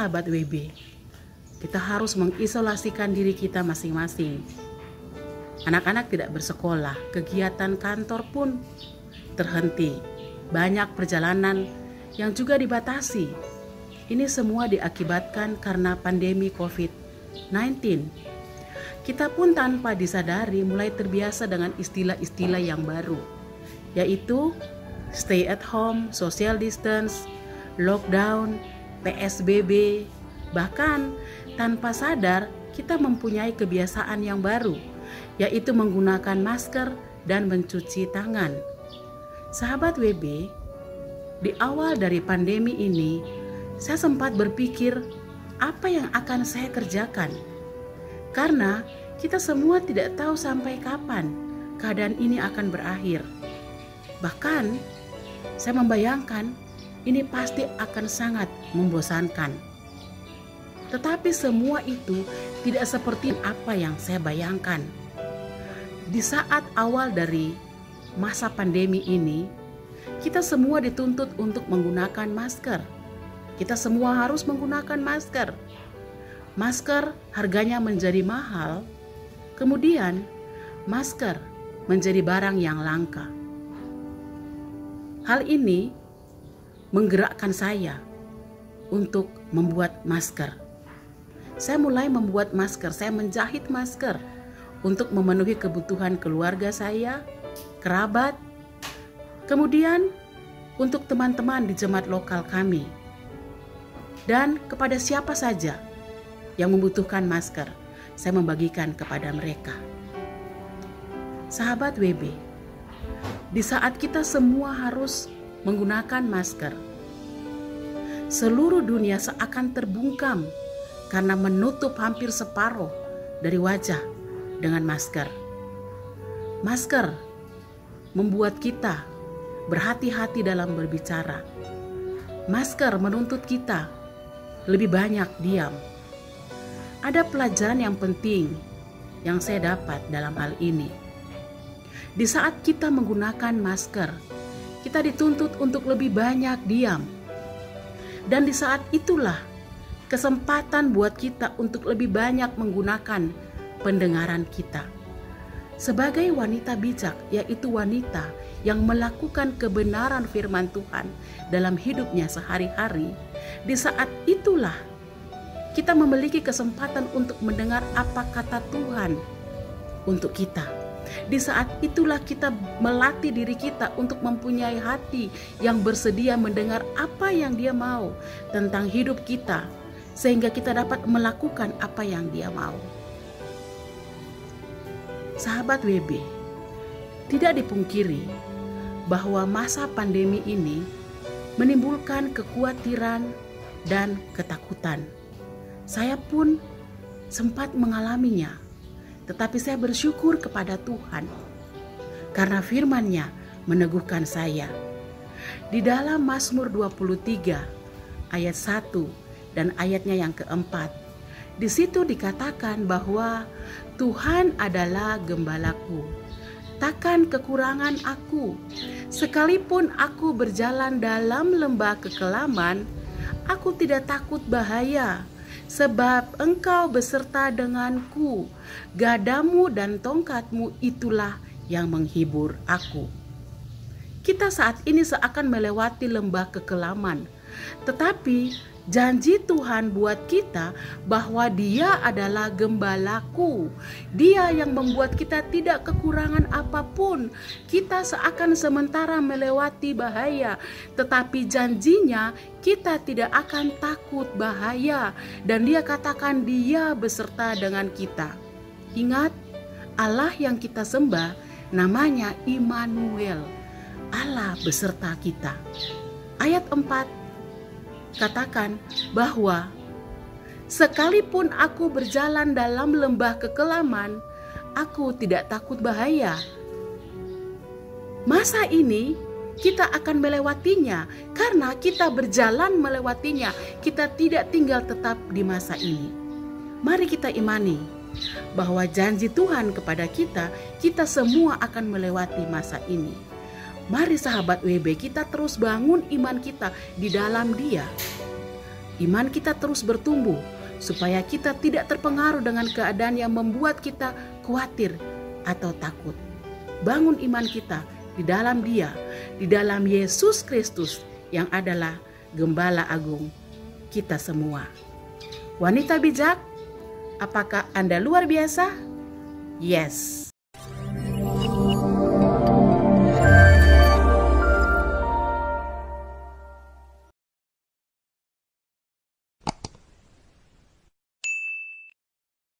sahabat WB, kita harus mengisolasikan diri kita masing-masing. Anak-anak tidak bersekolah, kegiatan kantor pun terhenti. Banyak perjalanan yang juga dibatasi. Ini semua diakibatkan karena pandemi COVID-19. Kita pun tanpa disadari mulai terbiasa dengan istilah-istilah yang baru, yaitu stay at home, social distance, lockdown, PSBB. Bahkan tanpa sadar kita mempunyai kebiasaan yang baru, yaitu menggunakan masker dan mencuci tangan. Sahabat WB, di awal dari pandemi ini, saya sempat berpikir apa yang akan saya kerjakan. Karena kita semua tidak tahu sampai kapan keadaan ini akan berakhir. Bahkan saya membayangkan ini pasti akan sangat membosankan. Tetapi semua itu tidak seperti apa yang saya bayangkan. Di saat awal dari masa pandemi ini, kita semua dituntut untuk menggunakan masker. Kita semua harus menggunakan masker. Masker harganya menjadi mahal, kemudian masker menjadi barang yang langka. Hal ini menggerakkan saya untuk membuat masker. Saya mulai membuat masker, saya menjahit masker untuk memenuhi kebutuhan keluarga saya, kerabat, kemudian untuk teman-teman di jemaat lokal kami, dan kepada siapa saja yang membutuhkan masker, saya membagikan kepada mereka. Sahabat WB, di saat kita semua harus menggunakan masker, seluruh dunia seakan terbungkam karena menutup hampir separuh dari wajah dengan masker. Masker membuat kita berhati-hati dalam berbicara. Masker menuntut kita lebih banyak diam. Ada pelajaran yang penting yang saya dapat dalam hal ini. Di saat kita menggunakan masker, kita dituntut untuk lebih banyak diam. Dan di saat itulah kesempatan buat kita untuk lebih banyak menggunakan pendengaran kita. Sebagai wanita bijak, yaitu wanita yang melakukan kebenaran firman Tuhan dalam hidupnya sehari-hari, di saat itulah kita memiliki kesempatan untuk mendengar apa kata Tuhan untuk kita. Di saat itulah kita melatih diri kita untuk mempunyai hati yang bersedia mendengar apa yang Dia mau tentang hidup kita, sehingga kita dapat melakukan apa yang Dia mau. Sahabat WB, tidak dipungkiri bahwa masa pandemi ini menimbulkan kekhawatiran dan ketakutan. Saya pun sempat mengalaminya, tetapi saya bersyukur kepada Tuhan karena firman-Nya meneguhkan saya. Di dalam Mazmur 23 ayat 1 dan ayatnya yang keempat, di situ dikatakan bahwa Tuhan adalah gembalaku, takkan kekurangan aku. Sekalipun aku berjalan dalam lembah kekelaman, aku tidak takut bahaya, sebab Engkau beserta denganku. Gadamu dan tongkatmu itulah yang menghibur aku. Kita saat ini seakan melewati lembah kekelaman, tetapi janji Tuhan buat kita bahwa Dia adalah gembalaku. Dia yang membuat kita tidak kekurangan apapun. Kita seakan sementara melewati bahaya, tetapi janjinya kita tidak akan takut bahaya. Dan Dia katakan Dia beserta dengan kita. Ingat, Allah yang kita sembah namanya Immanuel, Allah beserta kita. Ayat 4 katakan bahwa sekalipun aku berjalan dalam lembah kekelaman, aku tidak takut bahaya. Masa ini kita akan melewatinya karena kita berjalan melewatinya. Kita tidak tinggal tetap di masa ini. Mari kita imani bahwa janji Tuhan kepada kita, kita semua akan melewati masa ini. Mari sahabat WB, kita terus bangun iman kita di dalam Dia. Iman kita terus bertumbuh supaya kita tidak terpengaruh dengan keadaan yang membuat kita khawatir atau takut. Bangun iman kita di dalam Dia, di dalam Yesus Kristus yang adalah Gembala Agung kita semua. Wanita bijak, apakah Anda luar biasa? Yes.